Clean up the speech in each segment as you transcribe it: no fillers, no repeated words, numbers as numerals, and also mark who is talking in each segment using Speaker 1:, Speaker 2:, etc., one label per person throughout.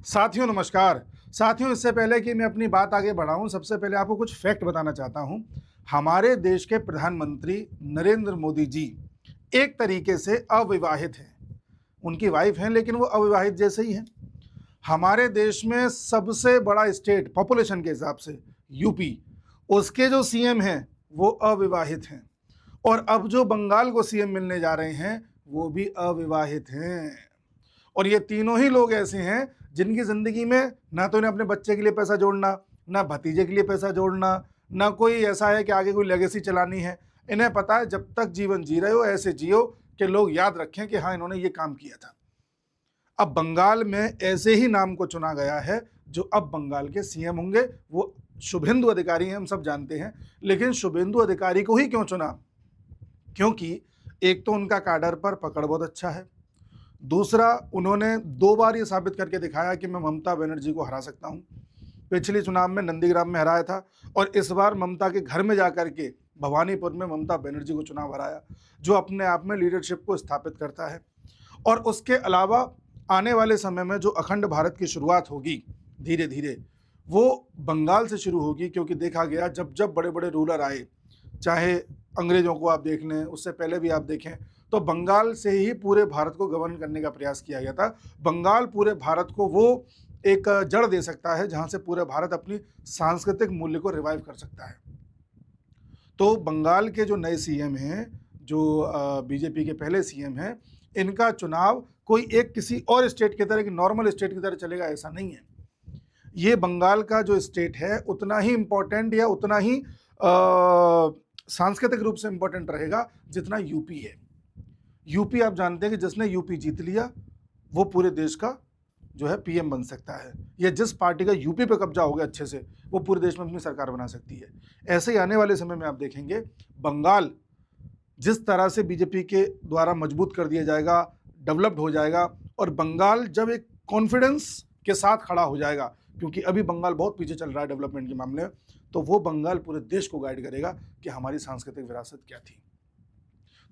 Speaker 1: साथियों नमस्कार। साथियों, इससे पहले कि मैं अपनी बात आगे बढ़ाऊं, सबसे पहले आपको कुछ फैक्ट बताना चाहता हूं। हमारे देश के प्रधानमंत्री नरेंद्र मोदी जी एक तरीके से अविवाहित हैं। उनकी वाइफ हैं लेकिन वो अविवाहित जैसे ही हैं। हमारे देश में सबसे बड़ा स्टेट पॉपुलेशन के हिसाब से यूपी, उसके जो सीएम हैं वो अविवाहित हैं। और अब जो बंगाल को सीएम मिलने जा रहे हैं वो भी अविवाहित हैं। और ये तीनों ही लोग ऐसे हैं जिनकी ज़िंदगी में ना तो इन्हें अपने बच्चे के लिए पैसा जोड़ना, ना भतीजे के लिए पैसा जोड़ना, ना कोई ऐसा है कि आगे कोई लेगेसी चलानी है। इन्हें पता है जब तक जीवन जी रहे हो ऐसे जियो कि लोग याद रखें कि हाँ, इन्होंने ये काम किया था। अब बंगाल में ऐसे ही नाम को चुना गया है जो अब बंगाल के सीएम होंगे। वो शुभेंदु अधिकारी हैं, हम सब जानते हैं। लेकिन शुभेंदु अधिकारी को ही क्यों चुना? क्योंकि एक तो उनका कैडर पर पकड़ बहुत अच्छा है, दूसरा उन्होंने 2 बार ये साबित करके दिखाया कि मैं ममता बनर्जी को हरा सकता हूँ। पिछले चुनाव में नंदीग्राम में हराया था और इस बार ममता के घर में जाकर के भवानीपुर में ममता बनर्जी को चुनाव हराया, जो अपने आप में लीडरशिप को स्थापित करता है। और उसके अलावा आने वाले समय में जो अखंड भारत की शुरुआत होगी धीरे धीरे, वो बंगाल से शुरू होगी। क्योंकि देखा गया जब जब बड़े बड़े रूलर आए, चाहे अंग्रेजों को आप देख लें, उससे पहले भी आप देखें, तो बंगाल से ही पूरे भारत को गवर्न करने का प्रयास किया गया था। बंगाल पूरे भारत को वो एक जड़ दे सकता है जहां से पूरे भारत अपनी सांस्कृतिक मूल्य को रिवाइव कर सकता है। तो बंगाल के जो नए सीएम हैं, जो बीजेपी के पहले सीएम हैं, इनका चुनाव कोई एक किसी और स्टेट की तरह, कि नॉर्मल स्टेट की तरह चलेगा ऐसा नहीं है। ये बंगाल का जो स्टेट है उतना ही इम्पोर्टेंट या उतना ही सांस्कृतिक रूप से इम्पोर्टेंट रहेगा जितना यूपी है। यूपी आप जानते हैं कि जिसने यूपी जीत लिया वो पूरे देश का जो है पीएम बन सकता है, या जिस पार्टी का यूपी पे कब्जा हो गया अच्छे से, वो पूरे देश में अपनी सरकार बना सकती है। ऐसे ही आने वाले समय में आप देखेंगे बंगाल जिस तरह से बीजेपी के द्वारा मजबूत कर दिया जाएगा, डेवलप्ड हो जाएगा, और बंगाल जब एक कॉन्फिडेंस के साथ खड़ा हो जाएगा, क्योंकि अभी बंगाल बहुत पीछे चल रहा है डेवलपमेंट के मामले में, तो वो बंगाल पूरे देश को गाइड करेगा कि हमारी सांस्कृतिक विरासत क्या थी।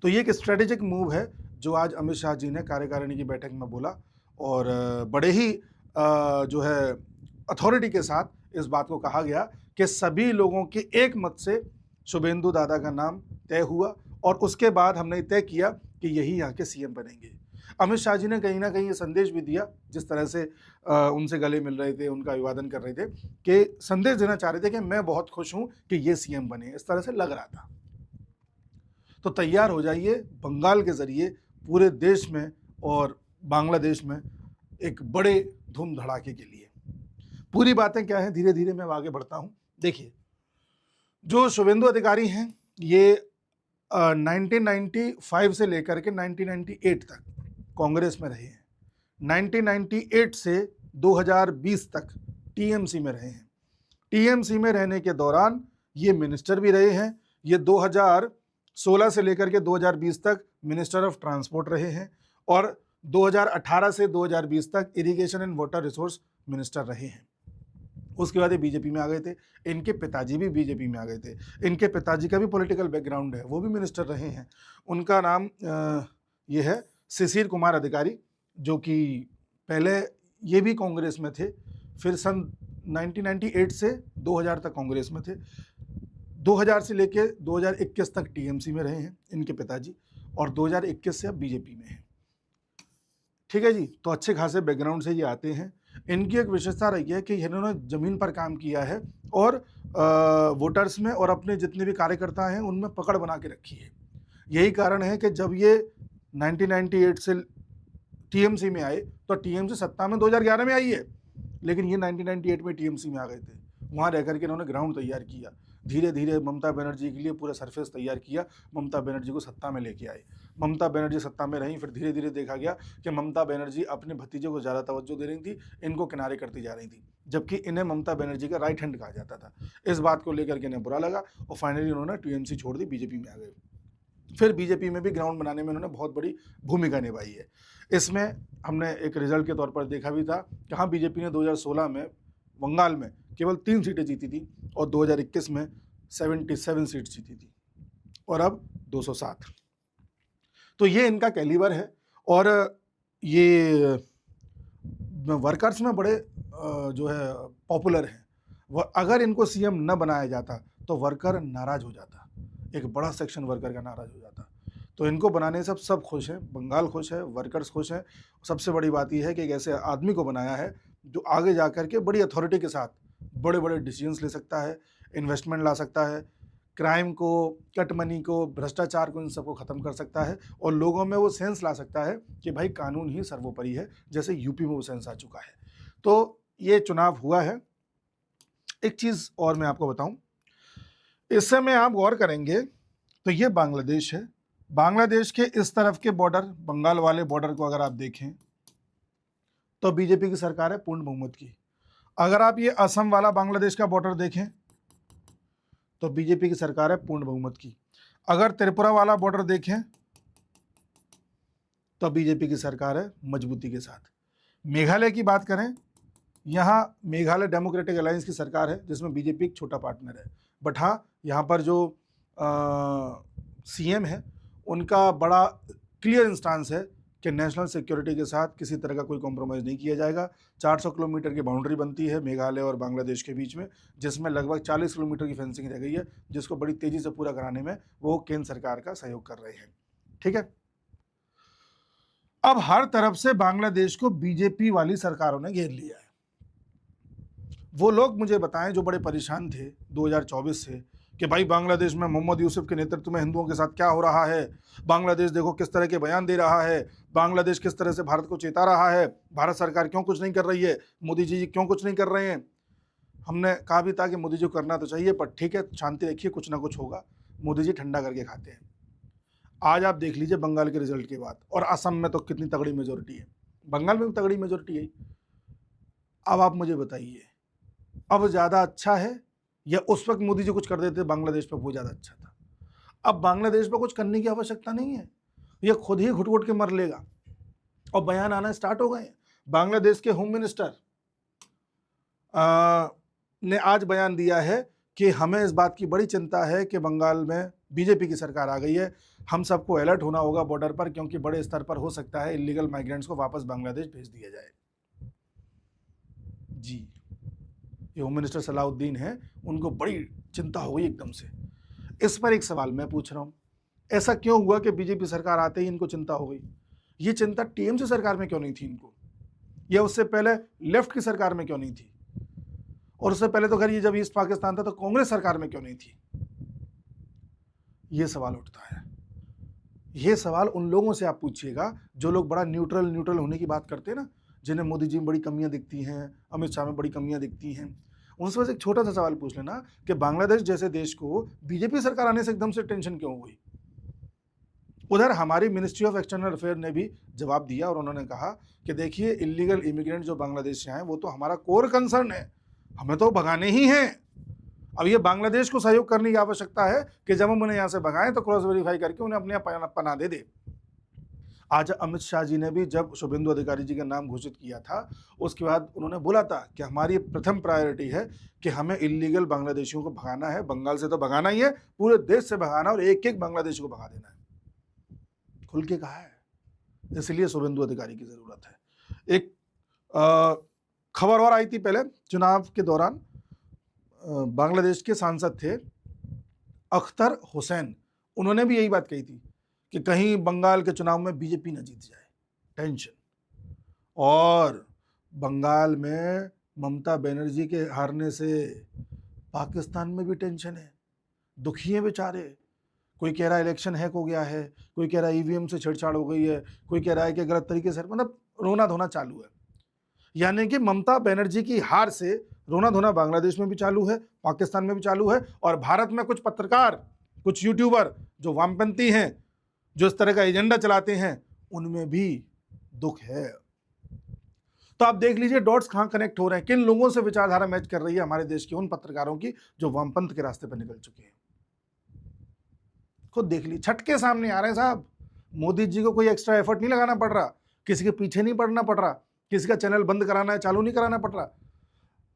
Speaker 1: तो ये एक स्ट्रेटेजिक मूव है जो आज अमित शाह जी ने कार्यकारिणी की बैठक में बोला, और बड़े ही जो है अथॉरिटी के साथ इस बात को कहा गया कि सभी लोगों के एक मत से शुभेंदु दादा का नाम तय हुआ, और उसके बाद हमने तय किया कि यही यहाँ के सीएम बनेंगे। अमित शाह जी ने कहीं ना कहीं ये संदेश भी दिया, जिस तरह से उनसे गले मिल रहे थे, उनका अभिवादन कर रहे थे, कि संदेश देना चाह रहे थे कि मैं बहुत खुश हूँ कि ये सीएम बने, इस तरह से लग रहा था। तो तैयार हो जाइए, बंगाल के ज़रिए पूरे देश में और बांग्लादेश में एक बड़े धूम धड़ाके के लिए। पूरी बातें क्या हैं धीरे धीरे मैं आगे बढ़ता हूं। देखिए, जो शुभेंदु अधिकारी हैं ये 1995 से लेकर के 1998 तक कांग्रेस में रहे हैं। 1998 से 2020 तक टीएमसी में रहे हैं। टीएमसी में रहने के दौरान ये मिनिस्टर भी रहे हैं। ये 2016 से लेकर के 2020 तक मिनिस्टर ऑफ ट्रांसपोर्ट रहे हैं, और 2018 से 2020 तक irrigation and water resource minister रहे हैं। उसके बाद ये बीजेपी में आ गए थे। इनके पिताजी भी बीजेपी में आ गए थे। इनके पिताजी का भी पॉलिटिकल बैकग्राउंड है, वो भी मिनिस्टर रहे हैं। उनका नाम ये है शिशिर कुमार अधिकारी, जो कि पहले ये भी कांग्रेस में थे, फिर सन 1998 से 2000 तक कांग्रेस में थे। 2000 से लेके 2021 तक टीएमसी में रहे हैं इनके पिताजी, और 2021 से अब बीजेपी में हैं। ठीक है जी, तो अच्छे खासे बैकग्राउंड से ये आते हैं। इनकी एक विशेषता रही है कि इन्होंने ज़मीन पर काम किया है, और वोटर्स में और अपने जितने भी कार्यकर्ता हैं उनमें पकड़ बना के रखी है। यही कारण है कि जब ये 1998 से टीएमसी में आए, तो टीएमसी सत्ता में 2011 में आई है, लेकिन ये 1998 में टीएमसी में आ गए थे। वहाँ रह करके इन्होंने ग्राउंड तैयार किया, धीरे धीरे ममता बनर्जी के लिए पूरा सरफेस तैयार किया, ममता बनर्जी को सत्ता में लेके आए। ममता बनर्जी सत्ता में रहीं, फिर धीरे धीरे देखा गया कि ममता बनर्जी अपने भतीजे को ज़्यादा तवज्जो दे रही थी, इनको किनारे करती जा रही थी, जबकि इन्हें ममता बनर्जी का राइट हैंड कहा जाता था। इस बात को लेकर के इन्हें बुरा लगा, और फाइनली उन्होंने टीएमसी छोड़ दी, बीजेपी में आ गए। फिर बीजेपी में भी ग्राउंड बनाने में उन्होंने बहुत बड़ी भूमिका निभाई है। इसमें हमने एक रिजल्ट के तौर पर देखा भी था कि हाँ, बीजेपी ने 2016 में बंगाल में केवल 3 सीटें जीती थी, और 2021 में 77 सीट जीती थी, और अब 207। तो ये इनका कैलिबर है। और ये वर्कर्स में बड़े जो है पॉपुलर हैं। अगर इनको सीएम न बनाया जाता तो वर्कर नाराज हो जाता, एक बड़ा सेक्शन वर्कर का नाराज हो जाता। तो इनको बनाने से सब खुश हैं, बंगाल खुश है, वर्कर्स खुश हैं। सबसे बड़ी बात यह है कि एक ऐसे आदमी को बनाया है जो आगे जाकर के बड़ी अथॉरिटी के साथ बड़े बड़े डिसीजंस ले सकता है, इन्वेस्टमेंट ला सकता है, क्राइम को, कट मनी को, भ्रष्टाचार को, इन सबको ख़त्म कर सकता है और लोगों में वो सेंस ला सकता है कि भाई कानून ही सर्वोपरि है, जैसे यूपी में वो सेंस आ चुका है। तो ये चुनाव हुआ है। एक चीज़ और मैं आपको बताऊं, इस समय आप गौर करेंगे तो ये बांग्लादेश है। बांग्लादेश के इस तरफ के बॉर्डर, बंगाल वाले बॉर्डर को अगर आप देखें तो बीजेपी की सरकार है पूर्ण बहुमत की। अगर आप ये असम वाला बांग्लादेश का बॉर्डर देखें तो बीजेपी की सरकार है पूर्ण बहुमत की। अगर त्रिपुरा वाला बॉर्डर देखें तो बीजेपी की सरकार है मजबूती के साथ। मेघालय की बात करें, यहाँ मेघालय डेमोक्रेटिक अलायंस की सरकार है जिसमें बीजेपी एक छोटा पार्टनर है। बट हाँ, यहाँ पर जो सीएम है उनका बड़ा क्लियर इंस्टांस है कि नेशनल सिक्योरिटी के साथ किसी तरह का कोई कॉम्प्रोमाइज़ नहीं किया जाएगा। 400 किलोमीटर की बाउंड्री बनती है मेघालय और बांग्लादेश के बीच में, जिसमें लगभग 40 किलोमीटर की फेंसिंग रह गई है, जिसको बड़ी तेज़ी से पूरा कराने में वो केंद्र सरकार का सहयोग कर रहे हैं। ठीक है, अब हर तरफ से बांग्लादेश को बीजेपी वाली सरकारों ने घेर लिया है। वो लोग मुझे बताएं जो बड़े परेशान थे 2024 से कि भाई बांग्लादेश में मोहम्मद यूसुफ के नेतृत्व में हिंदुओं के साथ क्या हो रहा है, बांग्लादेश देखो किस तरह के बयान दे रहा है, बांग्लादेश किस तरह से भारत को चेता रहा है, भारत सरकार क्यों कुछ नहीं कर रही है, मोदी जी क्यों कुछ नहीं कर रहे हैं। हमने कहा भी था कि मोदी जी को करना तो चाहिए, पर ठीक है, शांति रखिए, कुछ ना कुछ होगा। मोदी जी ठंडा करके खाते हैं। आज आप देख लीजिए बंगाल के रिजल्ट के बाद, और असम में तो कितनी तगड़ी मेजोरिटी है, बंगाल में भी तगड़ी मेजोरिटी है। अब आप मुझे बताइए, अब ज़्यादा अच्छा है या उस वक्त मोदी जी कुछ कर देते बांग्लादेश पर, वो ज़्यादा अच्छा था। अब बांग्लादेश पर कुछ करने की आवश्यकता नहीं है, ये खुद ही घुट घुट के मर लेगा। और बयान आना स्टार्ट हो गए। बांग्लादेश के होम मिनिस्टर ने आज बयान दिया है कि हमें इस बात की बड़ी चिंता है कि बंगाल में बीजेपी की सरकार आ गई है, हम सबको अलर्ट होना होगा बॉर्डर पर, क्योंकि बड़े स्तर पर हो सकता है इलीगल माइग्रेंट्स को वापस बांग्लादेश भेज दिया जाए। जी, ये होम मिनिस्टर सलाउद्दीन है, उनको बड़ी चिंता हो गई एकदम से। इस पर एक सवाल मैं पूछ रहा हूँ, ऐसा क्यों हुआ कि बीजेपी सरकार आते ही इनको चिंता हो गई? ये चिंता टीएमसी सरकार में क्यों नहीं थी इनको, या उससे पहले लेफ्ट की सरकार में क्यों नहीं थी, और उससे पहले तो खैर ये जब ईस्ट पाकिस्तान था तो कांग्रेस सरकार में क्यों नहीं थी? ये सवाल उठता है। ये सवाल उन लोगों से आप पूछिएगा जो लोग बड़ा न्यूट्रल होने की बात करते हैं ना, जिन्हें मोदी जी में बड़ी कमियां दिखती हैं, अमित शाह में बड़ी कमियां दिखती हैं। उनसे बस एक छोटा सा सवाल पूछ लेना कि बांग्लादेश जैसे देश को बीजेपी सरकार आने से एकदम से टेंशन क्यों हुई? उधर हमारी मिनिस्ट्री ऑफ एक्सटर्नल अफेयर ने भी जवाब दिया और उन्होंने कहा कि देखिए, इलीगल इमिग्रेंट जो बांग्लादेश से आए वो तो हमारा कोर कंसर्न है, हमें तो भगाने ही हैं। अब ये बांग्लादेश को सहयोग करने की आवश्यकता है कि जब हम उन्हें यहाँ से भगाएं तो क्रॉस वेरीफाई करके उन्हें अपने यहाँ पना दे दे। आज अमित शाह जी ने भी जब शुभेंदु अधिकारी जी का नाम घोषित किया था, उसके बाद उन्होंने बोला था कि हमारी प्रथम प्रायोरिटी है कि हमें इलीगल बांग्लादेशियों को भगाना है, बंगाल से तो भगाना ही है, पूरे देश से भगाना और एक एक बांग्लादेशी को भगा देना है। खुल के कहा है, इसलिए शुभेंदु अधिकारी की जरूरत है। एक खबर और आई थी पहले चुनाव के दौरान, बांग्लादेश के सांसद थे अख्तर हुसैन, उन्होंने भी यही बात कही थी कि कहीं बंगाल के चुनाव में बीजेपी न जीत जाए, टेंशन। और बंगाल में ममता बनर्जी के हारने से पाकिस्तान में भी टेंशन है, दुखी हैं बेचारे। कोई कह रहा है इलेक्शन हैक हो गया है, कोई कह रहा है ईवीएम से छेड़छाड़ हो गई है, कोई कह रहा है कि गलत तरीके से, मतलब रोना धोना चालू है। यानी कि ममता बनर्जी की हार से रोना धोना बांग्लादेश में भी चालू है, पाकिस्तान में भी चालू है, और भारत में कुछ पत्रकार, कुछ यूट्यूबर जो वामपंथी हैं, जो इस तरह का एजेंडा चलाते हैं, उनमें भी दुख है। तो आप देख लीजिए डॉट्स कहां कनेक्ट हो रहे हैं, किन लोगों से विचारधारा मैच कर रही है हमारे देश के उन पत्रकारों की जो वामपंथ के रास्ते पर निकल चुके हैं। खुद देख लीजिए, छटके सामने आ रहे हैं साहब। मोदी जी को कोई एक्स्ट्रा एफर्ट नहीं लगाना पड़ रहा, किसी के पीछे नहीं पड़ना पड़ रहा, किसी का चैनल बंद कराना है चालू नहीं कराना पड़ रहा।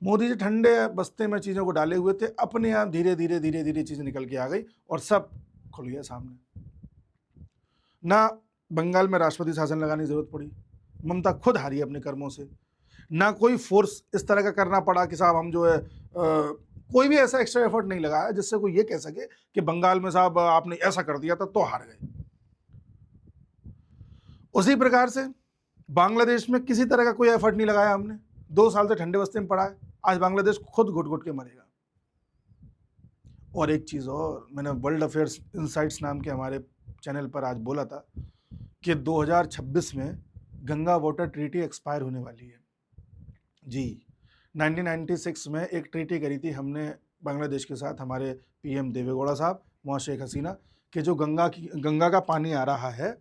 Speaker 1: मोदी जी ठंडे बस्ते में चीज़ों को डाले हुए थे, अपने आप धीरे धीरे चीज़ें निकल के आ गई और सब खुल गया सामने। ना बंगाल में राष्ट्रपति शासन लगाने की जरूरत पड़ी, ममता खुद हारी अपने कर्मों से। ना कोई फोर्स इस तरह का करना पड़ा कि साहब हम जो है कोई भी ऐसा एक्स्ट्रा एफर्ट नहीं लगाया जिससे कोई ये कह सके कि बंगाल में साहब आपने ऐसा कर दिया था तो हार गए। उसी प्रकार से बांग्लादेश में किसी तरह का कोई एफर्ट नहीं लगाया हमने, 2 साल से ठंडे बस्ते में पड़ा है, आज बांग्लादेश खुद घुट घुट के मरेगा। और एक चीज़ और, मैंने वर्ल्ड अफेयर्स इनसाइट्स नाम के हमारे चैनल पर आज बोला था कि 2026 में गंगा वाटर ट्रीटी एक्सपायर होने वाली है। जी, 1996 में एक ट्रीटी करी थी हमने बांग्लादेश के साथ, हमारे पीएम देवेगौड़ा साहब, वहाँ शेख हसीना, कि जो गंगा का पानी आ रहा है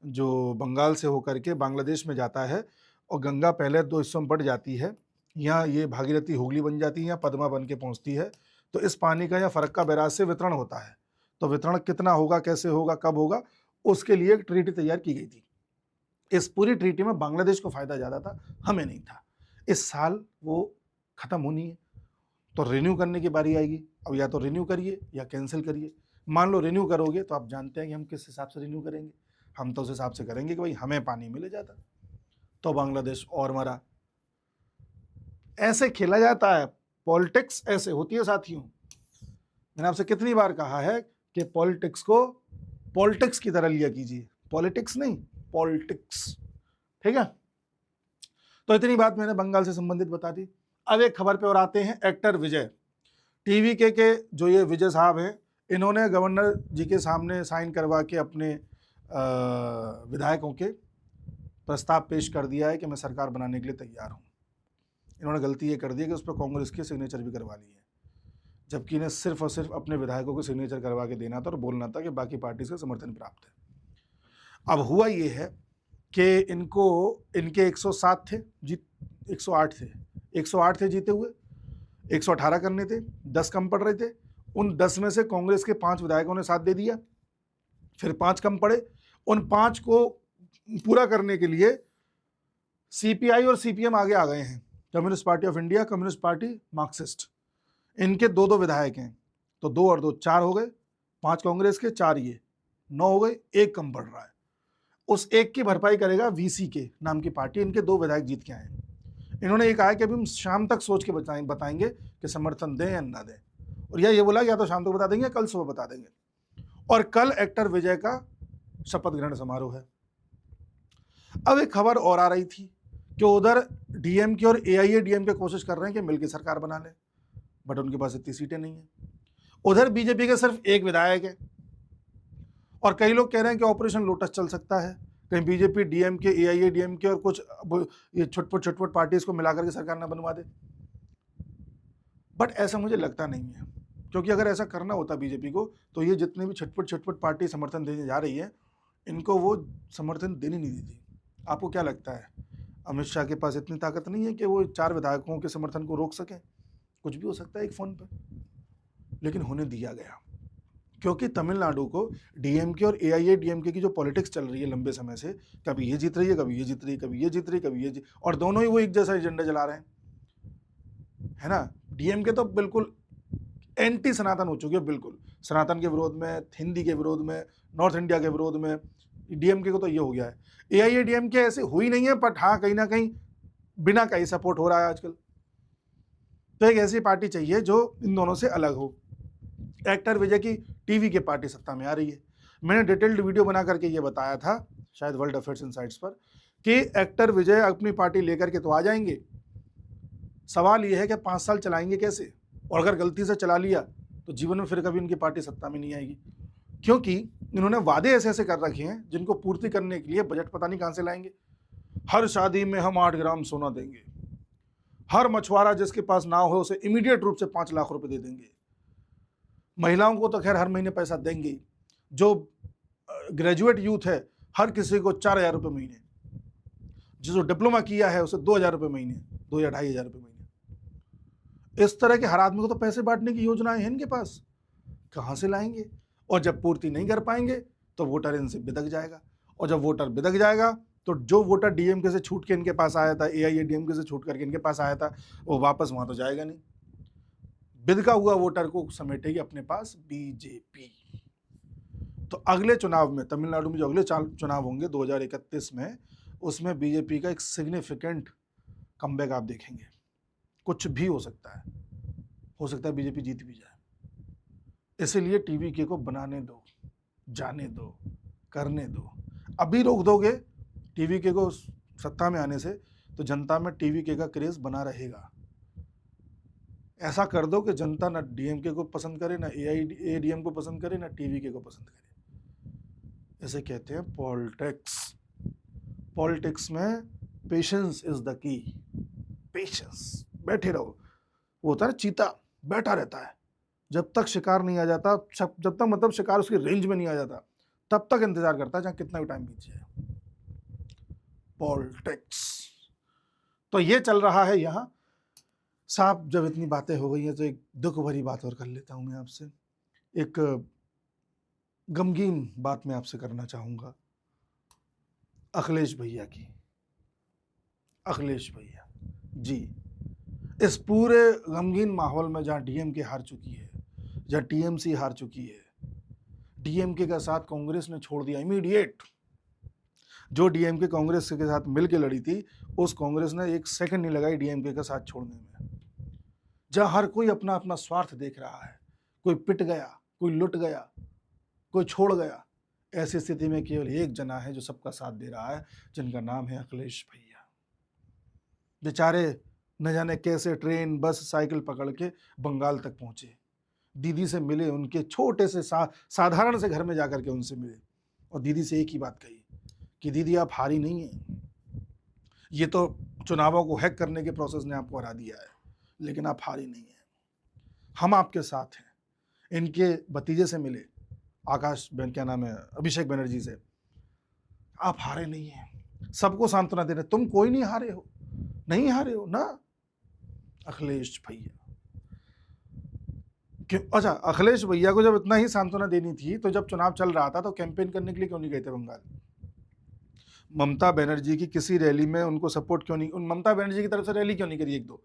Speaker 1: जो बंगाल से होकर के बांग्लादेश में जाता है, और गंगा पहले 2 हिस्सों में बट जाती है, यहाँ ये भागीरथी हुगली बन जाती है, यहाँ पद्मा बन के पहुँचती है, तो इस पानी का यहाँ फरक्का बैराज से वितरण होता है। तो वितरण कितना होगा, कैसे होगा, कब होगा, उसके लिए एक ट्रीटी तैयार की गई थी। इस पूरी ट्रीटी में बांग्लादेश को फ़ायदा ज़्यादा था, हमें नहीं था। इस साल वो ख़त्म होनी है, तो रिन्यू करने की बारी आएगी। अब या तो रिन्यू करिए या कैंसिल करिए। मान लो रिन्यू करोगे तो आप जानते हैं कि हम किस हिसाब से रिन्यू करेंगे, हम तो उस हिसाब से करेंगे कि भाई हमें पानी मिले जाता, तो बांग्लादेश और मरा। ऐसे खेला जाता है, पॉलिटिक्स ऐसे होती है साथियों। मैंने आपसे कितनी बार कहा है कि पॉलिटिक्स को पॉलिटिक्स की तरह लिया कीजिए, पॉलिटिक्स नहीं, पॉलिटिक्स, ठीक है। तो इतनी बात मैंने बंगाल से संबंधित बता दी। अब एक खबर पे और आते हैं। एक्टर विजय, टीवी के जो ये विजय साहब हैं, इन्होंने गवर्नर जी के सामने साइन करवा के अपने विधायकों के प्रस्ताव पेश कर दिया है कि मैं सरकार बनाने के लिए तैयार हूँ। इन्होंने गलती ये कर दी है कि उस पर कांग्रेस की सिग्नेचर भी करवा ली है, जबकि इन्हें सिर्फ और सिर्फ अपने विधायकों को सिग्नेचर करवा के देना था और बोलना था कि बाकी पार्टी से समर्थन प्राप्त है। अब हुआ ये है कि इनके 107 थे, 108 थे, 108 थे जीते हुए, 118 करने थे, 10 कम पड़ रहे थे। उन 10 में से कांग्रेस के 5 विधायकों ने साथ दे दिया, फिर 5 कम पड़े। उन 5 को पूरा करने के लिए सीपीआई और सीपीएम आगे आ गए हैं, communist party of India, communist party Marxist. इनके 2-2 विधायक हैं, तो 2 और 2 4 हो गए, 5 कांग्रेस के, 4 ये, 9 हो गए, 1 कम पड़ रहा है। उस 1 की भरपाई करेगा वीसी के नाम की पार्टी। इनके 2 विधायक जीत के आए। इन्होंने ये कहा कि अभी हम शाम तक सोच के बताएंगे कि समर्थन दें या ना दें, और ये बोला या तो शाम तक बता देंगे, कल सुबह बता देंगे। और कल एक्टर विजय का शपथ ग्रहण समारोह है। अब एक खबर और आ रही थी कि उधर डीएमके और एआईएडीएमके कोशिश कर रहे हैं कि मिलकर सरकार बना लें, बट उनके पास इतनी सीटें नहीं है। उधर बीजेपी के सिर्फ 1 विधायक है, और कई लोग कह रहे हैं कि ऑपरेशन लोटस चल सकता है, कहीं बीजेपी, डीएमके, एआईएडीएमके और कुछ ये छुटपुट पार्टीज को मिलाकर के सरकार ना बनवा दे। बट ऐसा मुझे लगता नहीं है, क्योंकि अगर ऐसा करना होता बीजेपी को, तो ये जितने भी छटपट पार्टी समर्थन देने जा रही है, इनको वो समर्थन देनी नहीं देती। आपको क्या लगता है, अमित शाह के पास इतनी ताकत नहीं है कि वो 4 विधायकों के समर्थन को रोक सकें? कुछ भी हो सकता है एक फ़ोन पर, लेकिन होने दिया गया, क्योंकि तमिलनाडु को डीएमके और एआईएडीएमके की जो पॉलिटिक्स चल रही है लंबे समय से, कभी ये जीत रही है, कभी ये जीत रही है, कभी ये जीत रही है, कभी ये और दोनों ही वो एक जैसा एजेंडा चला रहे हैं, है ना। डीएमके तो बिल्कुल एंटी सनातन हो चुकी है, बिल्कुल सनातन के विरोध में, हिंदी के विरोध में, नॉर्थ इंडिया के विरोध में। डीएमके को तो ये हो गया है। एआईएडीएमके ऐसे हुई नहीं है, बट हाँ कहीं ना कहीं बिना कहीं सपोर्ट हो रहा है आजकल। तो एक ऐसी पार्टी चाहिए जो इन दोनों से अलग हो। एक्टर विजय की टीवी की पार्टी सत्ता में आ रही है। मैंने डिटेल्ड वीडियो बना करके ये बताया था शायद वर्ल्ड अफेयर्स इनसाइट्स पर कि एक्टर विजय अपनी पार्टी लेकर के तो आ जाएंगे, सवाल ये है कि 5 साल चलाएंगे कैसे, और अगर गलती से चला लिया तो जीवन में फिर कभी उनकी पार्टी सत्ता में नहीं आएगी, क्योंकि इन्होंने वादे ऐसे ऐसे कर रखे हैं जिनको पूर्ति करने के लिए बजट पता नहीं कहाँ से लाएंगे। हर शादी में हम 8 ग्राम सोना देंगे, हर मछुआरा जिसके पास नाव है उसे इमीडिएट रूप से 5 लाख रुपए दे देंगे, महिलाओं को तो खैर हर महीने पैसा देंगे, जो ग्रेजुएट यूथ है हर किसी को 4,000 रुपये महीने, जो डिप्लोमा किया है उसे 2,000 रुपये महीने, 2 या 2,500 रुपये महीने। इस तरह के हर आदमी को तो पैसे बांटने की योजनाएं हैं इनके पास, कहाँ से लाएंगे? और जब पूर्ति नहीं कर पाएंगे तो वोटर इनसे बिदक जाएगा, और जब वोटर बिदक जाएगा तो जो वोटर डीएमके से छूट के इनके पास आया था, एआईएडीएमके से छूट करके इनके पास आया था, वो वापस वहाँ तो जाएगा नहीं। बिदका हुआ वोटर को समेटेगी अपने पास बीजेपी। तो अगले चुनाव में, तमिलनाडु में जो अगले चुनाव होंगे 2031 में, उसमें बीजेपी का एक सिग्निफिकेंट कमबैक आप देखेंगे, कुछ भी हो सकता है बीजेपी जीत भी जाए। इसीलिए टीवीके को बनाने दो, जाने दो, करने दो। अभी रोक दोगे टीवीके को सत्ता में आने से तो जनता में टीवीके का क्रेज बना रहेगा। ऐसा कर दो कि जनता ना डीएमके को पसंद करे, ना एआईएडीएम को पसंद करे, ना टीवीके को पसंद करे। इसे कहते हैं पॉलिटिक्स। पॉलिटिक्स में patience is the key. Patience, बैठे रहो। वो होता है ना चीता, बैठा रहता है जब तक शिकार नहीं आ जाता, जब तक मतलब शिकार उसकी रेंज में नहीं आ जाता तब तक इंतजार करता है, चाहे कितना भी टाइम बीत जाए। पॉलिटिक्स तो ये चल रहा है यहाँ। साहब जब इतनी बातें हो गई हैं तो एक दुख भरी बात और कर लेता हूं मैं आपसे। एक गमगीन बात मैं आपसे करना चाहूंगा अखिलेश भैया की। अखिलेश भैया जी, इस पूरे गमगीन माहौल में जहाँ डीएमके हार चुकी है, जहाँ टीएमसी हार चुकी है, डीएमके का साथ कांग्रेस ने छोड़ दिया इमीडिएट। जो डीएमके कांग्रेस के साथ मिलकर लड़ी थी, उस कांग्रेस ने एक सेकंड नहीं लगाई डीएमके का साथ छोड़ने में। जहाँ हर कोई अपना अपना स्वार्थ देख रहा है, कोई पिट गया, कोई लुट गया, कोई छोड़ गया, ऐसी स्थिति में केवल एक जना है जो सबका साथ दे रहा है, जिनका नाम है अखिलेश भैया। बेचारे न जाने कैसे ट्रेन, बस, साइकिल पकड़ के बंगाल तक पहुंचे, दीदी से मिले, उनके छोटे से साधारण से घर में जाकर के उनसे मिले और दीदी से एक ही बात कही कि दीदी आप हारी नहीं है, ये तो चुनावों को हैक करने के प्रोसेस ने आपको हरा दिया है, लेकिन आप हारी नहीं है, हम आपके साथ हैं। इनके भतीजे से मिले, आकाश क्या नाम है, अभिषेक बनर्जी से, आप हारे नहीं हैं, सबको सांत्वना दे रहे, तुम कोई नहीं हारे हो, नहीं हारे हो ना अखिलेश भैया। क्यों? अच्छा, अखिलेश भैया को जब इतना ही सांत्वना देनी थी तो जब चुनाव चल रहा था तो कैंपेन करने के लिए क्यों नहीं गए थे बंगाल? ममता बनर्जी की किसी रैली में उनको सपोर्ट क्यों नहीं, ममता बनर्जी की तरफ से रैली क्यों नहीं करी एक दो?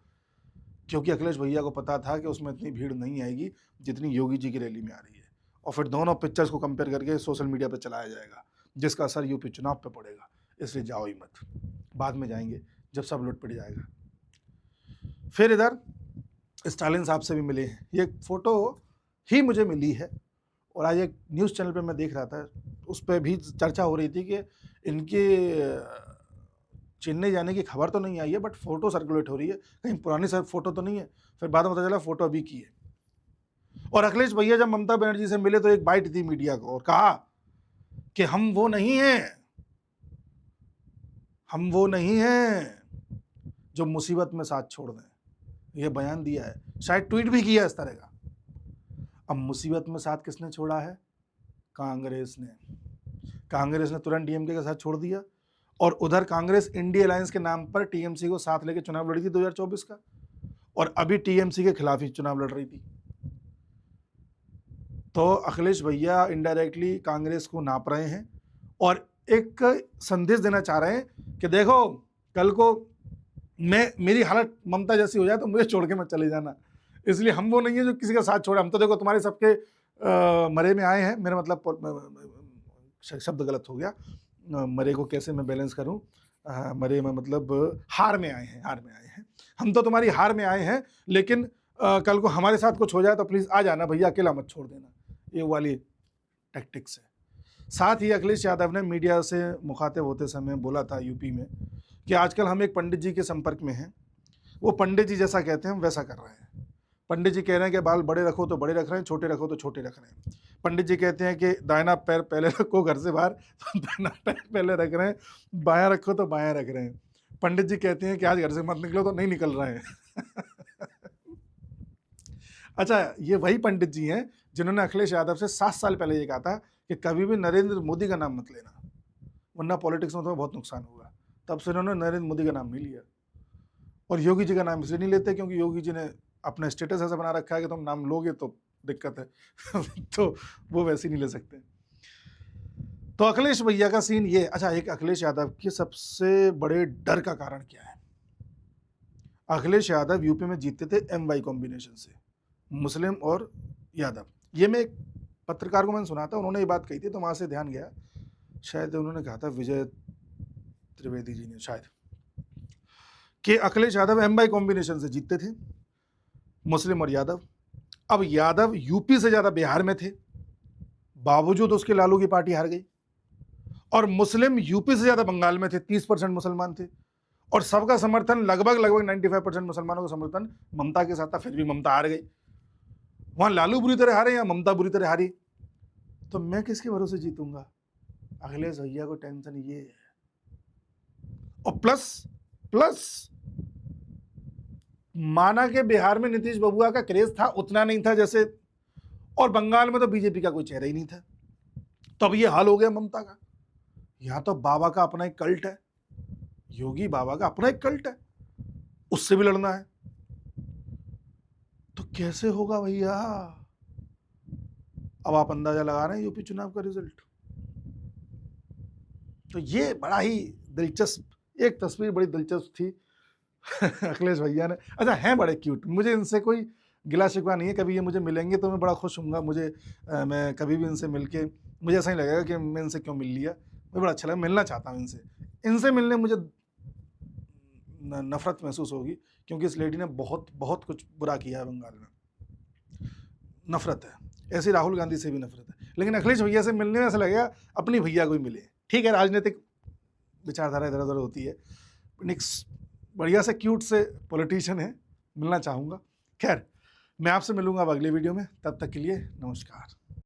Speaker 1: क्योंकि अखिलेश भैया को पता था कि उसमें इतनी भीड़ नहीं आएगी जितनी योगी जी की रैली में आ रही है, और फिर दोनों पिक्चर्स को कंपेयर करके सोशल मीडिया पर चलाया जाएगा, जिसका असर यूपी चुनाव पे पड़ेगा। इसलिए जाओ ही मत, बाद में जाएंगे जब सब लुट पिट जाएगा। फिर इधर स्टालिन साहब से भी मिले हैं, ये फोटो ही मुझे मिली है और आज एक न्यूज़ चैनल पे मैं देख रहा था, उस पर भी चर्चा हो रही थी कि इनके चेन्नई जाने की खबर तो नहीं आई है, बट फोटो सर्कुलेट हो रही है, कहीं पुरानी फोटो तो नहीं है। फिर बाद में पता चला फोटो अभी की है। और अखिलेश भैया जब ममता बनर्जी से मिले तो एक बाइट दी मीडिया को और कहा कि हम वो नहीं हैं, हम वो नहीं हैं जो मुसीबत में साथ छोड़ दें। यह बयान दिया है, शायद ट्वीट भी किया इस तरह का। अब मुसीबत में साथ किसने छोड़ा है? कांग्रेस ने। कांग्रेस ने तुरंत डीएमके के साथ छोड़ दिया और उधर कांग्रेस इंडिया अलायंस के नाम पर टीएमसी को साथ लेकर चुनाव लड़ी थी 2024 का, और अभी टीएमसी के खिलाफ ही चुनाव लड़ रही थी। तो अखिलेश भैया इनडायरेक्टली कांग्रेस को नाप रहे हैं और एक संदेश देना चाह रहे हैं कि देखो, कल को मेरी हालत ममता जैसी हो जाए तो मुझे छोड़ के मत चले जाना। इसलिए हम वो नहीं है जो किसी का साथ छोड़े। हम तो देखो तुम्हारे सबके मरे में आए हैं, मेरा मतलब शब्द गलत हो गया, मरे को कैसे मैं बैलेंस करूं, मरे में मतलब हार में आए हैं, हार में आए हैं। हम तो तुम्हारी हार में आए हैं, लेकिन कल को हमारे साथ कुछ हो जाए तो प्लीज़ आ जाना भैया, अकेला मत छोड़ देना। ये वाली टैक्टिक्स है। साथ ही अखिलेश यादव ने मीडिया से मुखातिब होते समय बोला था यूपी में कि आजकल हम एक पंडित जी के संपर्क में हैं, वो पंडित जी जैसा कहते हैं हम वैसा कर रहे हैं। पंडित जी कह रहे हैं कि बाल बड़े रखो तो बड़े रख रहे हैं, छोटे रखो तो छोटे रख रहे हैं। पंडित जी कहते हैं कि दाहिना पैर पहले रखो घर से बाहर तो दाहिना पैर पहले रख रहे हैं, बायां रखो तो बायां रख रहे हैं। पंडित जी कहते हैं कि आज घर से मत निकलो तो नहीं निकल रहे हैं। अच्छा, ये वही पंडित जी हैं जिन्होंने अखिलेश यादव से 7 साल पहले ये कहा था कि कभी भी नरेंद्र मोदी का नाम मत लेना, वरना पॉलिटिक्स में तुम्हें बहुत नुकसान होगा। तब से उन्होंने नरेंद्र मोदी का नाम नहीं लिया। और योगी जी का नाम इसलिए नहीं लेते क्योंकि योगी जी ने अपना स्टेटस ऐसा बना रखा है कि तुम नाम लोगे तो दिक्कत है। तो वो वैसे नहीं ले सकते। तो अखिलेश भैया का सीन ये। अच्छा, एक अखिलेश यादव के सबसे बड़े डर का कारण क्या है? अखिलेश यादव यूपी में जीतते थे MY कॉम्बिनेशन से, मुस्लिम और यादव। ये मैं एक पत्रकार को मैंने सुना था, उन्होंने ये बात कही थी तो वहाँ से ध्यान गया, शायद उन्होंने कहा था विजय त्रिवेदी जी ने शायद, कि Akhilesh Yadav M Y combination से जीतते थे, मुस्लिम और यादव। अब यादव यूपी से ज़्यादा बिहार में थे, बावजूद उसके लालू की पार्टी हार गई। और मुस्लिम यूपी से ज़्यादा बंगाल में थे, 30% मुसलमान थे, और सबका समर्थन लगभग 95% मुसलमानों का समर्थन ममता के साथ था, फिर भी ममता हार गई। वहाँ लालू बुरी तरह हारे या ममता बुरी तरह हारी, तो मैं किसके भरोसे जीतूंगा? अखिलेश भैया को टेंशन ये है। और प्लस माना कि बिहार में नीतीश बबुआ का क्रेज था, उतना नहीं था जैसे, और बंगाल में तो बीजेपी का कोई चेहरा ही नहीं था। तो अब ये हाल हो गया ममता का। यहां तो बाबा का अपना एक कल्ट है, योगी बाबा का अपना एक कल्ट है, उससे भी लड़ना है। तो कैसे होगा भैया? अब आप अंदाजा लगा रहे हैं यूपी चुनाव का रिजल्ट। तो ये बड़ा ही दिलचस्प एक तस्वीर, बड़ी दिलचस्प थी अखिलेश भैया ने। अच्छा, हैं बड़े क्यूट, मुझे इनसे कोई गिला शिकवा नहीं है। कभी ये मुझे मिलेंगे तो मैं बड़ा खुश हूँगा। मैं कभी भी इनसे मिलके मुझे ऐसा ही लगेगा कि मैं इनसे क्यों मिल लिया। मुझे बड़ा अच्छा लगा, मिलना चाहता हूँ इनसे। इनसे मिलने मुझे नफरत महसूस होगी, क्योंकि इस लेडी ने बहुत बहुत कुछ बुरा किया है बंगाल में। नफरत है, ऐसे राहुल गांधी से भी नफरत है। लेकिन अखिलेश भैया से मिलने में ऐसा लगेगा अपनी भैया को ही मिले। ठीक है, राजनीतिक विचारधारा इधर उधर होती है, निक्स बढ़िया से क्यूट से पॉलिटिशियन है, मिलना चाहूँगा। खैर, मैं आपसे मिलूंगा अब अगले वीडियो में, तब तक के लिए नमस्कार।